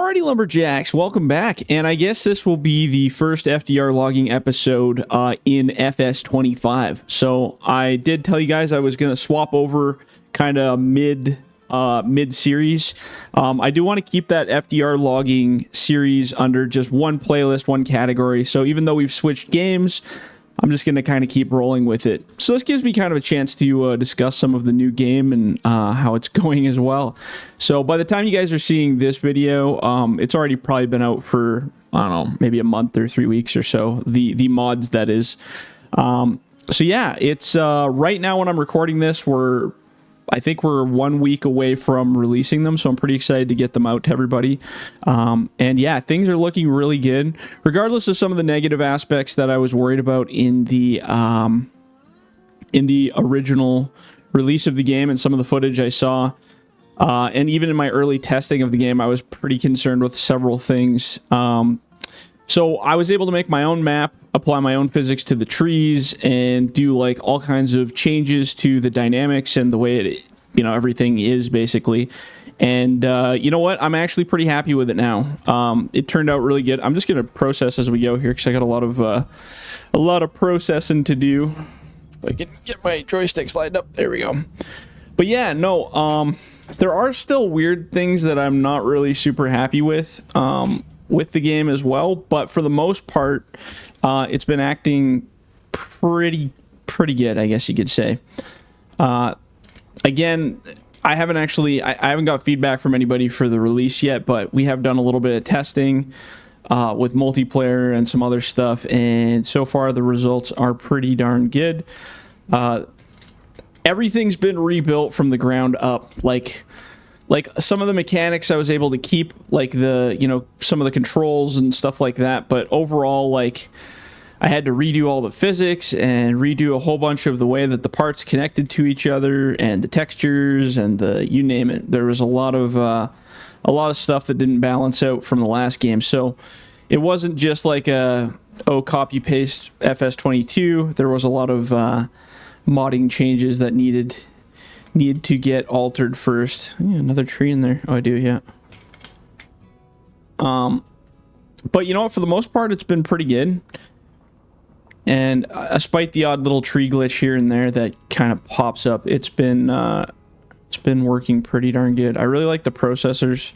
Alrighty, Lumberjacks, welcome back. And I guess this will be the first FDR logging episode in FS25. So I did tell you guys I was going to swap over kind of mid-series. I do want to keep that FDR logging series under just one playlist, one category. So even though we've switched games, I'm just going to kind of keep rolling with it. So this gives me kind of a chance to discuss some of the new game and how it's going as well. So by the time you guys are seeing this video, it's already probably been out for, I don't know, maybe a month or 3 weeks or so. The mods, that is. So yeah, it's right now when I'm recording this, I think we're 1 week away from releasing them, so I'm pretty excited to get them out to everybody. And yeah, things are looking really good, regardless of some of the negative aspects that I was worried about in the original release of the game and some of the footage I saw. And even in my early testing of the game, I was pretty concerned with several things. So I was able to make my own map, apply my own physics to the trees, and do like all kinds of changes to the dynamics and the way it, everything is basically. And you know what? I'm actually pretty happy with it now. It turned out really good. I'm just gonna process as we go here because I got a lot of processing to do. If I can get my joystick sliding up. There we go. But yeah, no. There are still weird things that I'm not really super happy with the game as well, but for the most part, it's been acting pretty good, I guess you could say. Again, I haven't got feedback from anybody for the release yet, but we have done a little bit of testing with multiplayer and some other stuff, and so far the results are pretty darn good. Everything's been rebuilt from the ground up, like some of the mechanics I was able to keep, like some of the controls and stuff like that, but overall, like, I had to redo all the physics and redo a whole bunch of the way that the parts connected to each other and the textures and you name it. There was a lot of stuff that didn't balance out from the last game, so it wasn't just like copy paste FS22. There was a lot of modding changes that need to get altered first. Yeah, another tree in there. Oh, I do, yeah. But you know what? For the most part, it's been pretty good. And despite the odd little tree glitch here and there that kind of pops up, it's been working pretty darn good. I really like the processors.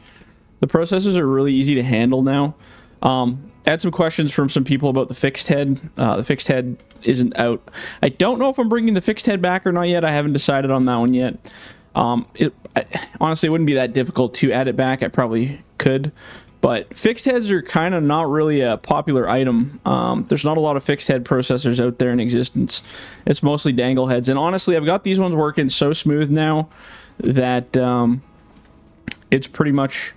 The processors are really easy to handle now. I had some questions from some people about the fixed head. The fixed head isn't out. I don't know if I'm bringing the fixed head back or not yet. I haven't decided on that one yet. Honestly, it wouldn't be that difficult to add it back. I probably could. But fixed heads are kind of not really a popular item. There's not a lot of fixed head processors out there in existence. It's mostly dangle heads. And honestly, I've got these ones working so smooth now that it's pretty much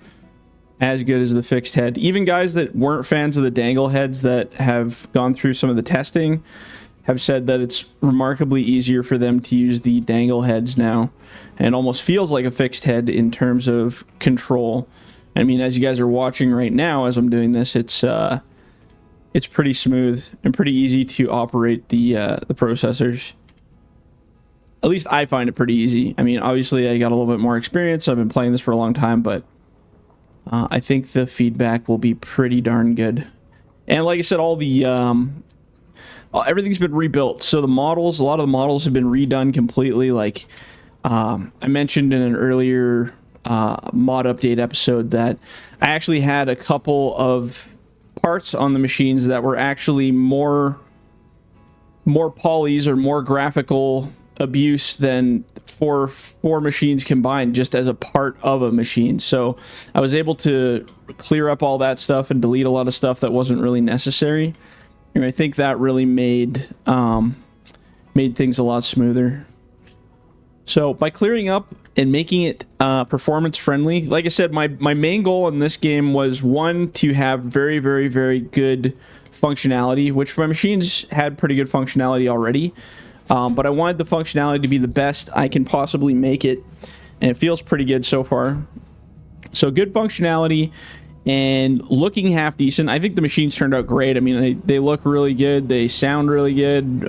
as good as the fixed head. Even guys that weren't fans of the dangle heads that have gone through some of the testing have said that it's remarkably easier for them to use the dangle heads now, and almost feels like a fixed head in terms of control. I mean, as you guys are watching right now as I'm doing this, it's pretty smooth and pretty easy to operate the processors. At least I find it pretty easy. I mean, obviously I got a little bit more experience. I've been playing this for a long time, but I think the feedback will be pretty darn good. And like I said, all the everything's been rebuilt. So a lot of the models have been redone completely. Like I mentioned in an earlier mod update episode that I actually had a couple of parts on the machines that were actually more polys or more graphical abuse than four machines combined just as a part of a machine. So I was able to clear up all that stuff and delete a lot of stuff that wasn't really necessary, and I think that really made things a lot smoother. So by clearing up and making it performance friendly, like I said, my main goal in this game was, one, to have very, very, very good functionality, which my machines had pretty good functionality already. But I wanted the functionality to be the best I can possibly make it, and it feels pretty good so far. So good functionality and looking half decent. I think the machines turned out great. I mean, they look really good. They sound really good.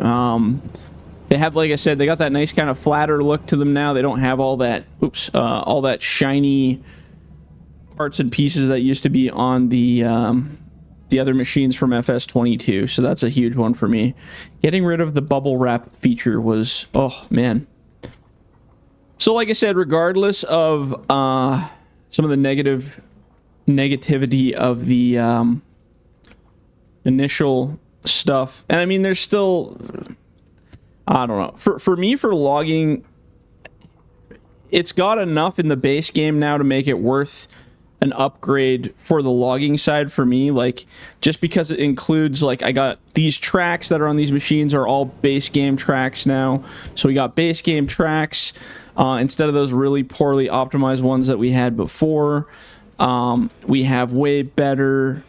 They have, like I said, they got that nice kind of flatter look to them now. They don't have all that, all that shiny parts and pieces that used to be on the other machines from FS22. So that's a huge one for me. Getting rid of the bubble wrap feature was, oh man. So like I said, regardless of some of the negativity of the initial stuff, and I mean, there's still, I don't know. For me, for logging, it's got enough in the base game now to make it worth an upgrade for the logging side for me. Like, just because it includes, like, I got these tracks that are on these machines are all base game tracks now. So we got base game tracks instead of those really poorly optimized ones that we had before. We have way better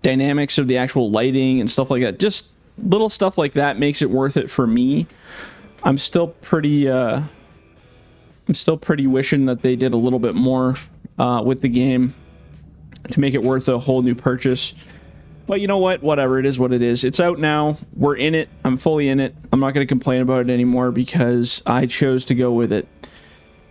dynamics of the actual lighting and stuff like that. Just little stuff like that makes it worth it for me. I'm still pretty wishing that they did a little bit more with the game to make it worth a whole new purchase. But you know what? Whatever, it is what it is. It's out now. We're in it. I'm fully in it. I'm not going to complain about it anymore because I chose to go with it.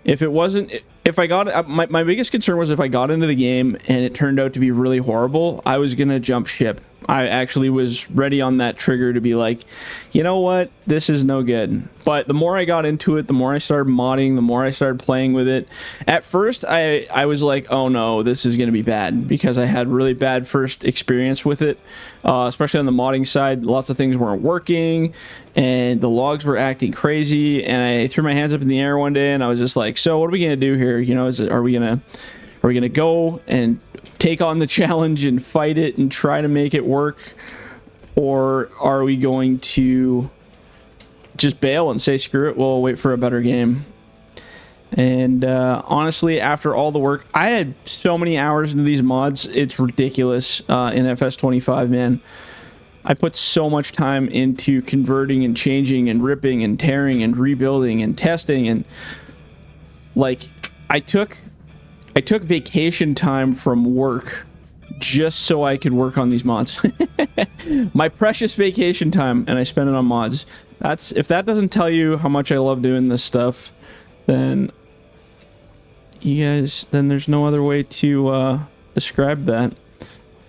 If it wasn't, if I got, my biggest concern was if I got into the game and it turned out to be really horrible, I was going to jump ship. I actually was ready on that trigger to be like, you know what, this is no good. But the more I got into it, the more I started modding, the more I started playing with it. At first, I was like, oh no, this is going to be bad, because I had really bad first experience with it, especially on the modding side. Lots of things weren't working, and the logs were acting crazy, and I threw my hands up in the air one day, and I was just like, so what are we going to do here? You know, are we going to go and take on the challenge and fight it and try to make it work, or are we going to just bail and say screw it, we'll wait for a better game? And honestly, after all the work, I had so many hours into these mods, it's ridiculous. In FS25, man, I put so much time into converting and changing and ripping and tearing and rebuilding and testing, and like I took vacation time from work just so I could work on these mods. My precious vacation time, and I spent it on mods. If that doesn't tell you how much I love doing this stuff, then there's no other way to describe that.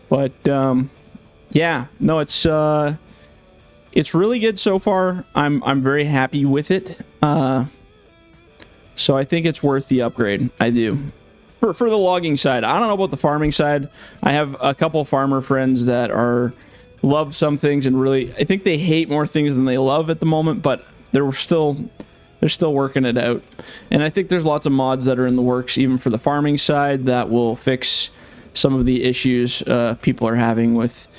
But yeah, no, it's really good so far. I'm very happy with it. So I think it's worth the upgrade. I do. For the logging side, I don't know about the farming side. I have a couple farmer friends that love some things, and really, I think they hate more things than they love at the moment, but they're still working it out. And I think there's lots of mods that are in the works, even for the farming side, that will fix some of the issues people are having with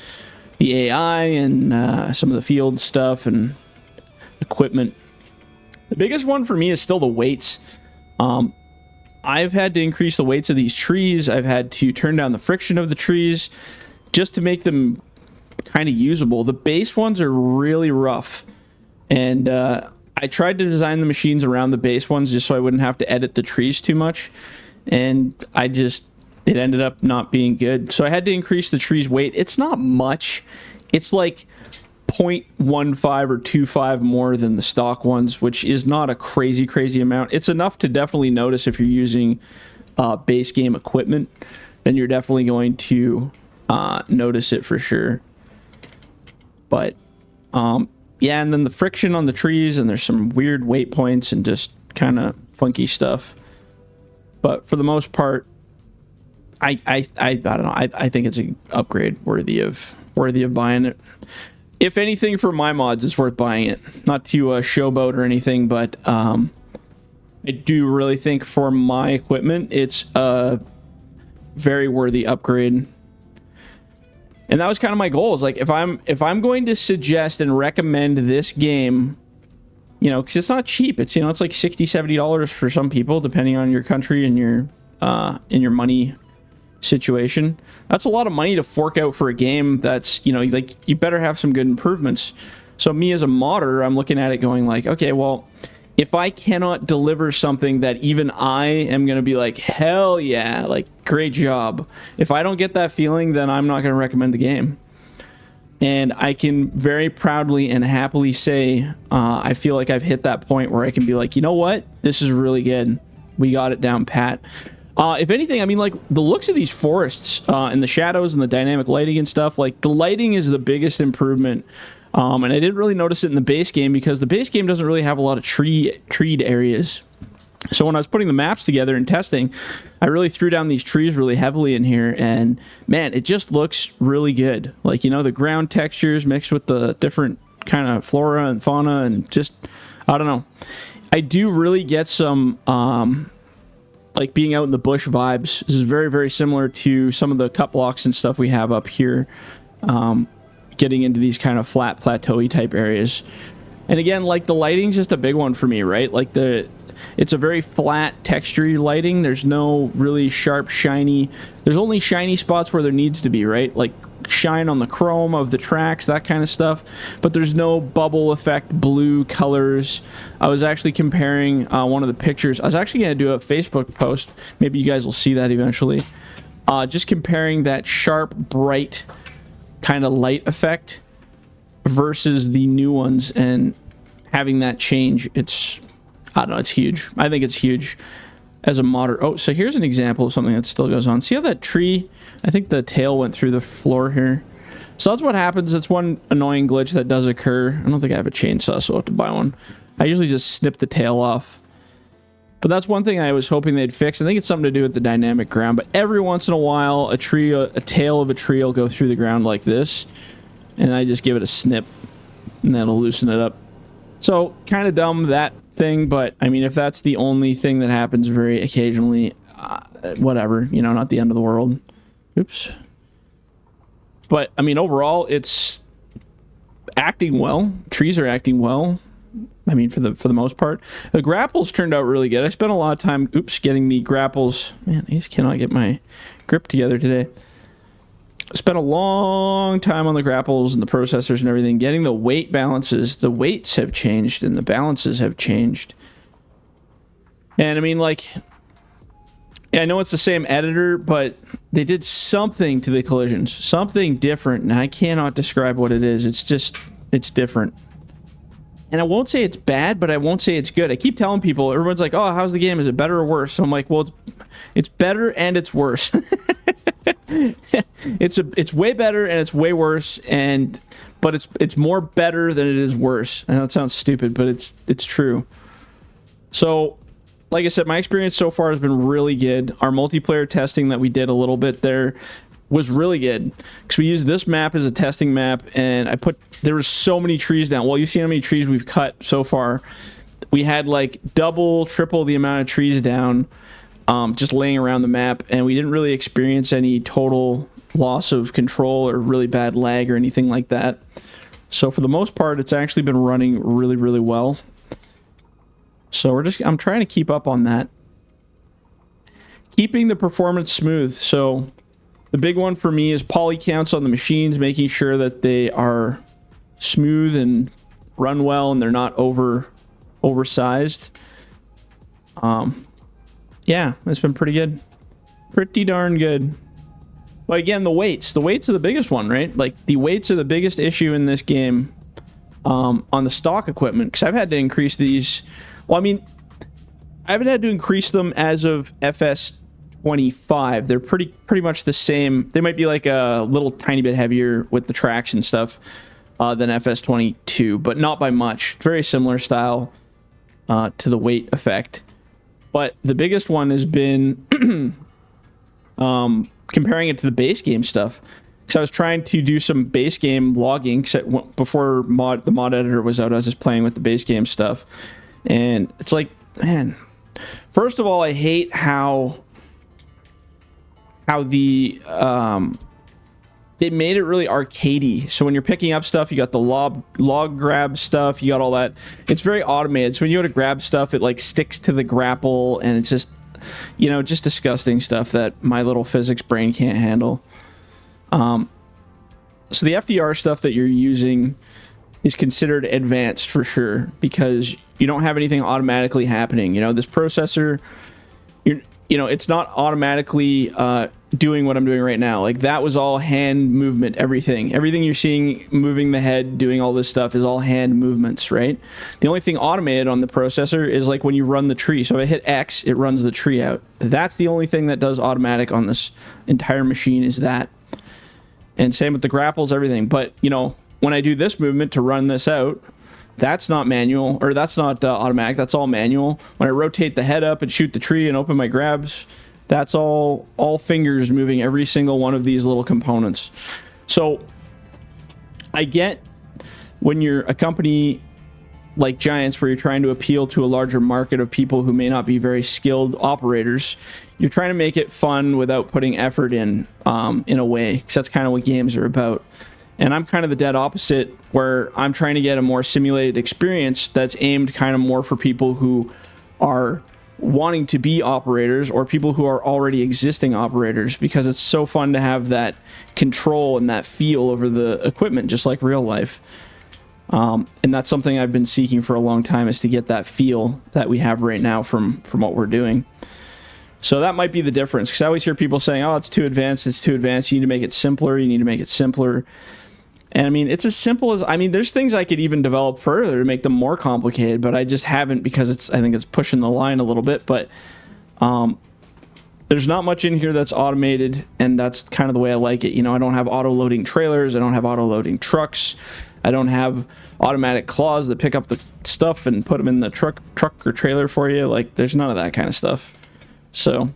the AI and some of the field stuff and equipment. The biggest one for me is still the weights. I've had to increase the weights of these trees. I've had to turn down the friction of the trees just to make them kind of usable. The base ones are really rough, and I tried to design the machines around the base ones just so I wouldn't have to edit the trees too much, and it ended up not being good. So I had to increase the tree's weight. It's not much. It's like 0.15 or 0.25 more than the stock ones, which is not a crazy amount. It's enough to definitely notice if you're using base game equipment. Then you're definitely going to notice it for sure. But yeah, and then the friction on the trees, and there's some weird weight points and just kind of funky stuff. But for the most part, I don't know. I think it's an upgrade worthy of buying it. If anything, for my mods, it's worth buying it. Not to showboat or anything, but I do really think for my equipment, it's a very worthy upgrade. And that was kind of my goal. Is like, if I'm going to suggest and recommend this game, you know, because it's not cheap. It's, you know, it's like $60-$70 for some people, depending on your country and your money situation. That's a lot of money to fork out for a game that's, you know, like, you better have some good improvements. So me as a modder, I'm looking at it going like, okay, well, if I cannot deliver something that even I am going to be like, hell yeah, like, great job, if I don't get that feeling, then I'm not going to recommend the game. And I can very proudly and happily say I feel like I've hit that point where I can be like, you know what, this is really good. we got it down pat. If anything, I mean, like, the looks of these forests and the shadows and the dynamic lighting and stuff, like, the lighting is the biggest improvement. And I didn't really notice it in the base game because the base game doesn't really have a lot of treed areas. So when I was putting the maps together and testing, I really threw down these trees really heavily in here, and man, it just looks really good. Like, you know, the ground textures mixed with the different kind of flora and fauna, and just, I don't know. I do really get some like being out in the bush vibes. This is very, very similar to some of the cut blocks and stuff we have up here. Getting into these kind of flat, plateau-y type areas. And again, like, the lighting's just a big one for me, right? Like, it's a very flat, textury lighting. There's no really sharp, shiny. There's only shiny spots where there needs to be, right? Like, shine on the chrome of the tracks, that kind of stuff. But there's no bubble effect, blue colors. I was actually comparing one of the pictures. I was actually going to do a Facebook post. Maybe you guys will see that eventually. Just comparing that sharp, bright kind of light effect versus the new ones, and having that change. It's, I don't know, it's huge. I think it's huge as a modder. Oh, so here's an example of something that still goes on. See how that tree, I think the tail went through the floor here. So that's what happens. That's one annoying glitch that does occur. I don't think I have a chainsaw, so I'll have to buy one. I usually just snip the tail off. But that's one thing I was hoping they'd fix. I think it's something to do with the dynamic ground. But every once in a while, a tail of a tree will go through the ground like this. And I just give it a snip. And that'll loosen it up. So, kind of dumb, that thing. But, I mean, if that's the only thing that happens very occasionally, whatever. You know, not the end of the world. Oops. But, I mean, overall, it's acting well. Trees are acting well. I mean, for the most part. The grapples turned out really good. I spent a lot of time, getting the grapples. Man, I just cannot get my grip together today. I spent a long time on the grapples and the processors and everything, getting the weight balances. The weights have changed and the balances have changed. And I mean, like, I know it's the same editor, but they did something to the collisions. Something different, and I cannot describe what it is. It's just, it's different. And I won't say it's bad, but I won't say it's good. I keep telling people, everyone's like, oh, how's the game? Is it better or worse? So I'm like, well, it's better and it's worse. It's way better and it's way worse, but it's more better than it is worse. I know it sounds stupid, but it's true. So, like I said, my experience so far has been really good. Our multiplayer testing that we did a little bit there was really good, because we used this map as a testing map, and there was so many trees down. Well, you've seen how many trees we've cut so far. We had like double, triple the amount of trees down, just laying around the map, and we didn't really experience any total loss of control or really bad lag or anything like that. So for the most part, it's actually been running really, really well. So I'm trying to keep up on that. Keeping the performance smooth. So the big one for me is poly counts on the machines, making sure that they are smooth and run well and they're not oversized. Yeah, it's been pretty good. Pretty darn good. But again, the weights. The weights are the biggest one, right? Like, the weights are the biggest issue in this game on the stock equipment, because I've had to increase these. Well, I mean, I haven't had to increase them as of FS25. They're pretty much the same. They might be like a little tiny bit heavier with the tracks and stuff than FS22, but not by much. Very similar style to the weight effect. But the biggest one has been comparing it to the base game stuff. Because I was trying to do some base game logging before the mod editor was out. I was just playing with the base game stuff, and it's like, man. First of all, I hate how the they made it really arcadey. So when you're picking up stuff, you got the log grab stuff, you got all that. It's very automated. So when you go to grab stuff, it like sticks to the grapple, and it's just, you know, just disgusting stuff that my little physics brain can't handle. So the FDR stuff that you're using is considered advanced for sure, because you don't have anything automatically happening. You know, this processor, you know, it's not automatically doing what I'm doing right now. Like that was all hand movement, everything you're seeing moving the head, doing all this stuff is all hand movements, right? The only thing automated on the processor is like when you run the tree. So if I hit X, it runs the tree out. That's the only thing that does automatic on this entire machine is that. And same with the grapples, everything. But you know, when I do this movement to run this out, that's not manual, or that's not automatic, that's all manual. When I rotate the head up and shoot the tree and open my grabs, that's all fingers moving every single one of these little components. So I get when you're a company like Giants where you're trying to appeal to a larger market of people who may not be very skilled operators, you're trying to make it fun without putting effort in a way, because that's kind of what games are about. And I'm kind of the dead opposite, where I'm trying to get a more simulated experience that's aimed kind of more for people who are wanting to be operators or people who are already existing operators, because it's so fun to have that control and that feel over the equipment, just like real life. And that's something I've been seeking for a long time, is to get that feel that we have right now from what we're doing. So that might be the difference, because I always hear people saying, oh, it's too advanced, you need to make it simpler, And I mean, it's as simple as, I mean, there's things I could even develop further to make them more complicated, but I just haven't, because I think it's pushing the line a little bit. But there's not much in here that's automated, and that's kind of the way I like it. You know, I don't have auto-loading trailers, I don't have auto-loading trucks, I don't have automatic claws that pick up the stuff and put them in the truck or trailer for you. Like, there's none of that kind of stuff. So,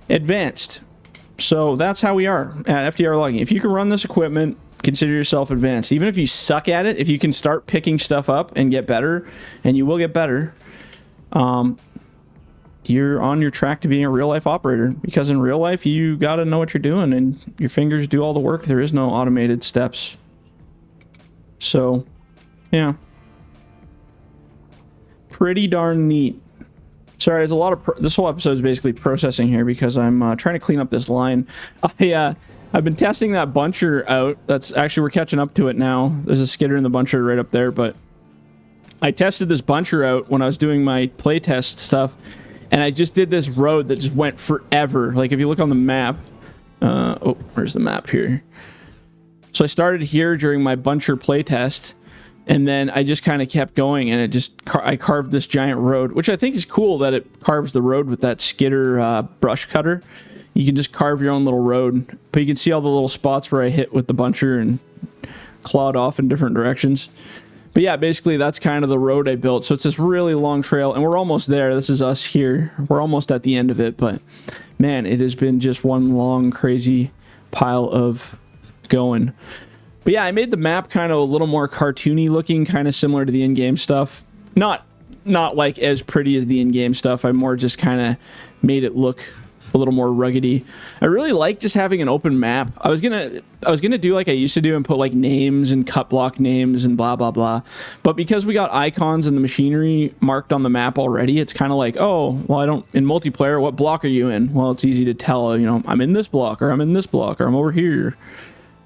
advanced. So that's how we are at FDR Logging. If you can run this equipment, consider yourself advanced. Even if you suck at it, if you can start picking stuff up and get better, and you will get better, you're on your track to being a real life operator. Because in real life, you got to know what you're doing, and your fingers do all the work. There is no automated steps. So, yeah. Pretty darn neat. Sorry, there's a lot of... this whole episode is basically processing here, because I'm trying to clean up this line. I've been testing that buncher out. That's actually, we're catching up to it now. There's a skidder in the buncher right up there, but I tested this buncher out when I was doing my playtest stuff, and I just did this road that just went forever. Like, if you look on the map... oh, where's the map here? So I started here during my buncher playtest, and then I just kind of kept going, and I carved this giant road, which I think is cool that it carves the road with that skidder brush cutter. You can just carve your own little road, but you can see all the little spots where I hit with the buncher and clawed off in different directions. But yeah, basically that's kind of the road I built. So it's this really long trail, and we're almost there. This is us here. We're almost at the end of it, but man, it has been just one long, crazy pile of going. But yeah, I made the map kind of a little more cartoony looking, kind of similar to the in-game stuff. Not like as pretty as the in-game stuff. I more just kind of made it look a little more ruggedy. I really like just having an open map. I was gonna do like I used to do and put like names and cut block names and blah blah blah. But because we got icons and the machinery marked on the map already, it's kind of like, oh, well, I don't, in multiplayer, what block are you in? Well, it's easy to tell, you know, I'm in this block, or I'm in this block, or I'm over here.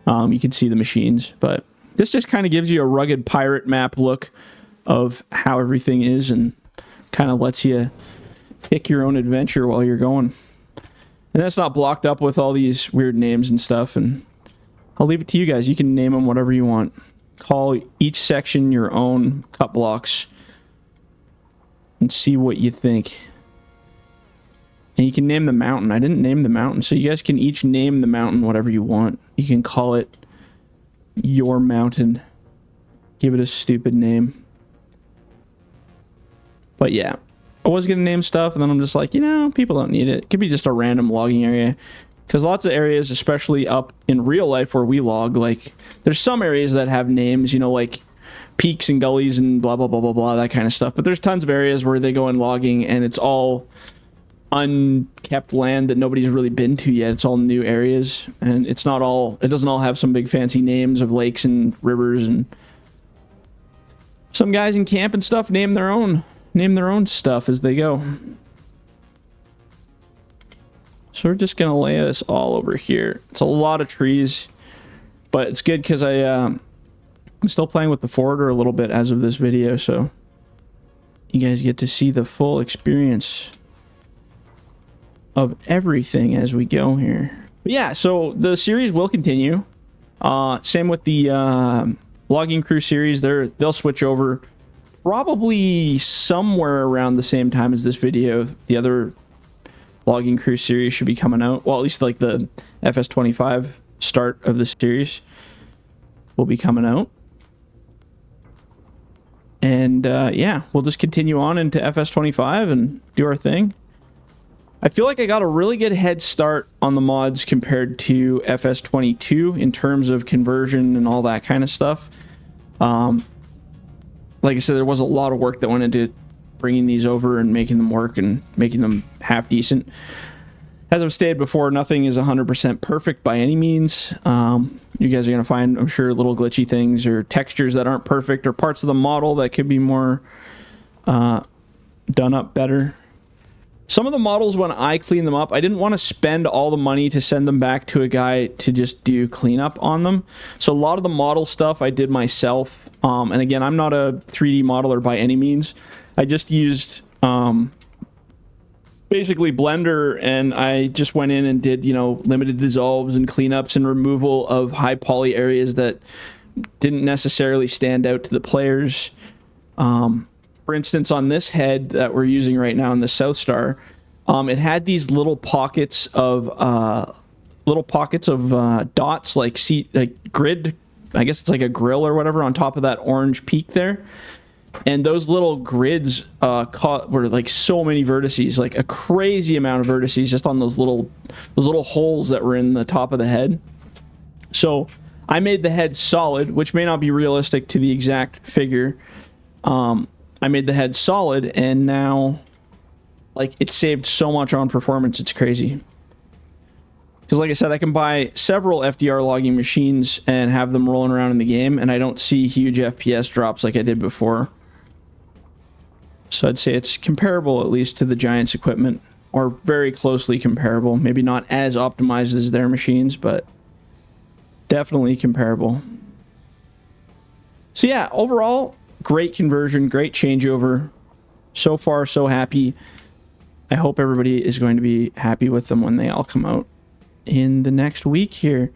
You can see the machines, but this just kind of gives you a rugged pirate map look of how everything is, and kind of lets you pick your own adventure while you're going. And that's not blocked up with all these weird names and stuff, and I'll leave it to you guys. You can name them whatever you want. Call each section your own cut blocks and see what you think. And you can name the mountain. I didn't name the mountain, so you guys can each name the mountain whatever you want. You can call it your mountain. Give it a stupid name. But yeah, I was going to name stuff, and then I'm just like, you know, people don't need it. It could be just a random logging area. Because lots of areas, especially up in real life where we log, like, there's some areas that have names, you know, like peaks and gullies and blah, blah, blah, blah, blah, that kind of stuff. But there's tons of areas where they go in logging, and it's all unkept land that nobody's really been to yet. It's all new areas, and it doesn't all have some big fancy names of lakes and rivers, and some guys in camp and stuff name their own stuff as they go. So we're just gonna lay this all over here. It's a lot of trees, but it's good because I'm still playing with the forwarder a little bit as of this video, so you guys get to see the full experience. everything as we go here. But yeah, so the series will continue. Same with the logging crew series. They'll switch over probably somewhere around the same time as this video. The other logging crew series should be coming out. Well, at least like the FS25 start of the series will be coming out. And yeah, we'll just continue on into FS25 and do our thing. I feel like I got a really good head start on the mods compared to FS22 in terms of conversion and all that kind of stuff. Like I said, there was a lot of work that went into bringing these over and making them work and making them half decent. As I've stated before, nothing is 100% perfect by any means. You guys are going to find, I'm sure, little glitchy things or textures that aren't perfect or parts of the model that could be more done up better. Some of the models, when I clean them up, I didn't want to spend all the money to send them back to a guy to just do cleanup on them. So a lot of the model stuff I did myself. And again, I'm not a 3D modeler by any means. I just used basically Blender, and I just went in and did, you know, limited dissolves and cleanups and removal of high poly areas that didn't necessarily stand out to the players. For instance, on this head that we're using right now in the South Star, it had these little pockets of dots, like grid. I guess it's like a grill or whatever on top of that orange peak there. And those little grids were like so many vertices, like a crazy amount of vertices just on those little holes that were in the top of the head. So I made the head solid, which may not be realistic to the exact figure. I made the head solid, and now, like, it saved so much on performance, it's crazy. Because, like I said, I can buy several FDR logging machines and have them rolling around in the game, and I don't see huge FPS drops like I did before. So I'd say it's comparable, at least, to the Giants equipment, or very closely comparable. Maybe not as optimized as their machines, but definitely comparable. So yeah, overall, great conversion, great changeover. So far, so happy. I hope everybody is going to be happy with them when they all come out in the next week here.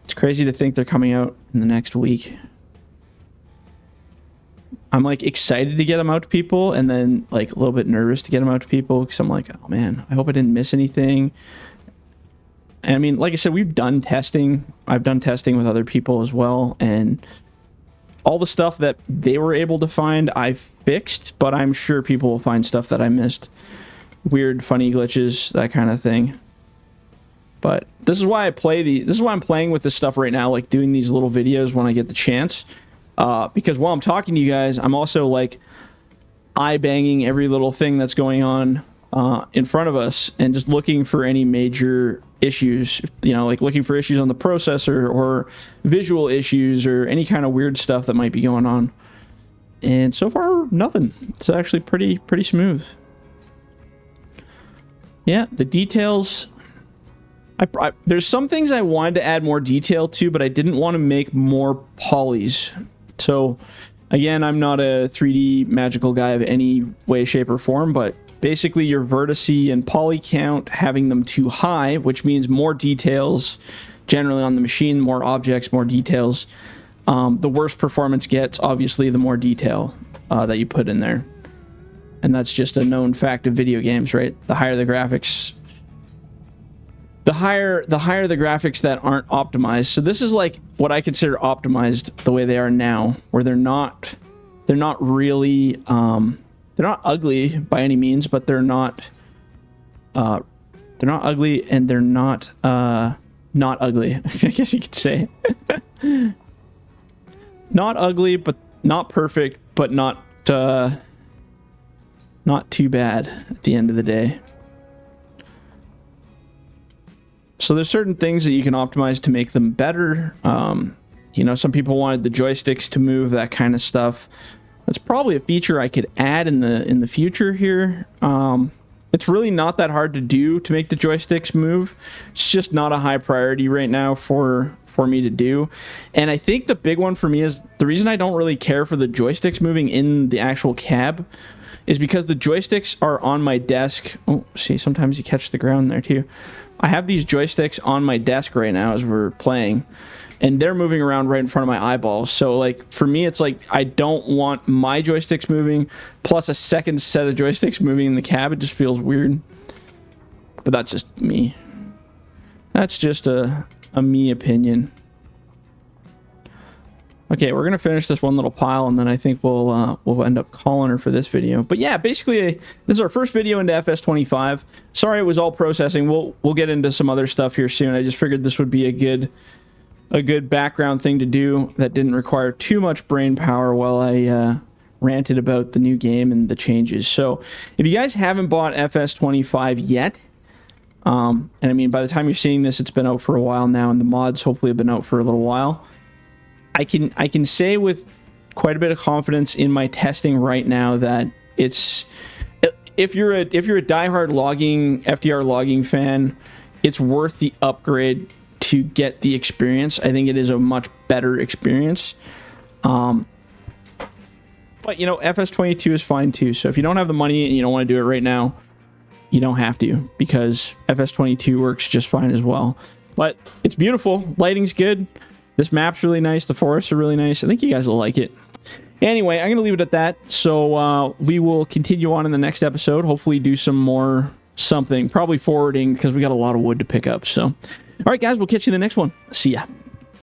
It's crazy to think they're coming out in the next week. I'm like excited to get them out to people, and then like a little bit nervous to get them out to people because I'm like, oh man, I hope I didn't miss anything. And I mean, like I said, we've done testing. I've done testing with other people as well, and all the stuff that they were able to find, I fixed, but I'm sure people will find stuff that I missed. Weird, funny glitches, that kind of thing. But this is why this is why I'm playing with this stuff right now, like doing these little videos when I get the chance. Because while I'm talking to you guys, I'm also like eye-banging every little thing that's going on in front of us and just looking for any major issues, you know, like looking for issues on the processor or visual issues or any kind of weird stuff that might be going on. And so far, nothing. It's actually pretty smooth. Yeah, the details. There's some things I wanted to add more detail to, but I didn't want to make more polys. So, again, I'm not a 3D magical guy of any way, shape, or form, but basically your vertice and poly count, having them too high, which means more details generally on the machine, more objects, more details. The worse performance gets, obviously, the more detail that you put in there. And that's just a known fact of video games, right? The higher the graphics, the higher the graphics that aren't optimized. So this is like what I consider optimized the way they are now, where they're not really they're not ugly by any means, but they're not ugly, and they're not ugly. I guess you could say. Not ugly, but not perfect, but not too bad at the end of the day. So there's certain things that you can optimize to make them better. You know, some people wanted the joysticks to move, that kind of stuff. That's probably a feature I could add in the future here. It's really not that hard to do to make the joysticks move. It's just not a high priority right now for me to do. And I think the big one for me is the reason I don't really care for the joysticks moving in the actual cab is because the joysticks are on my desk. Oh, see, sometimes you catch the ground there too. I have these joysticks on my desk right now as we're playing, and they're moving around right in front of my eyeballs. So like for me, it's like I don't want my joysticks moving plus a second set of joysticks moving in the cab. It just feels weird. But that's just me. That's just a me opinion. Okay, we're gonna finish this one little pile, and then I think we'll end up calling her for this video. But yeah, basically, this is our first video into FS25. Sorry, it was all processing. We'll get into some other stuff here soon. I just figured this would be a good background thing to do that didn't require too much brain power while I ranted about the new game and the changes. So, if you guys haven't bought FS25 yet, and I mean, by the time you're seeing this, it's been out for a while now, and the mods hopefully have been out for a little while. I can say with quite a bit of confidence in my testing right now that it's if you're a diehard logging FDR logging fan, it's worth the upgrade to get the experience. I think it is a much better experience. But you know, FS22 is fine too. So if you don't have the money and you don't want to do it right now, you don't have to, because FS22 works just fine as well. But it's beautiful. Lighting's good. This map's really nice. The forests are really nice. I think you guys will like it. Anyway, I'm going to leave it at that. So we will continue on in the next episode. Hopefully do some more something. Probably forwarding, because we got a lot of wood to pick up. So, all right, guys, we'll catch you in the next one. See ya.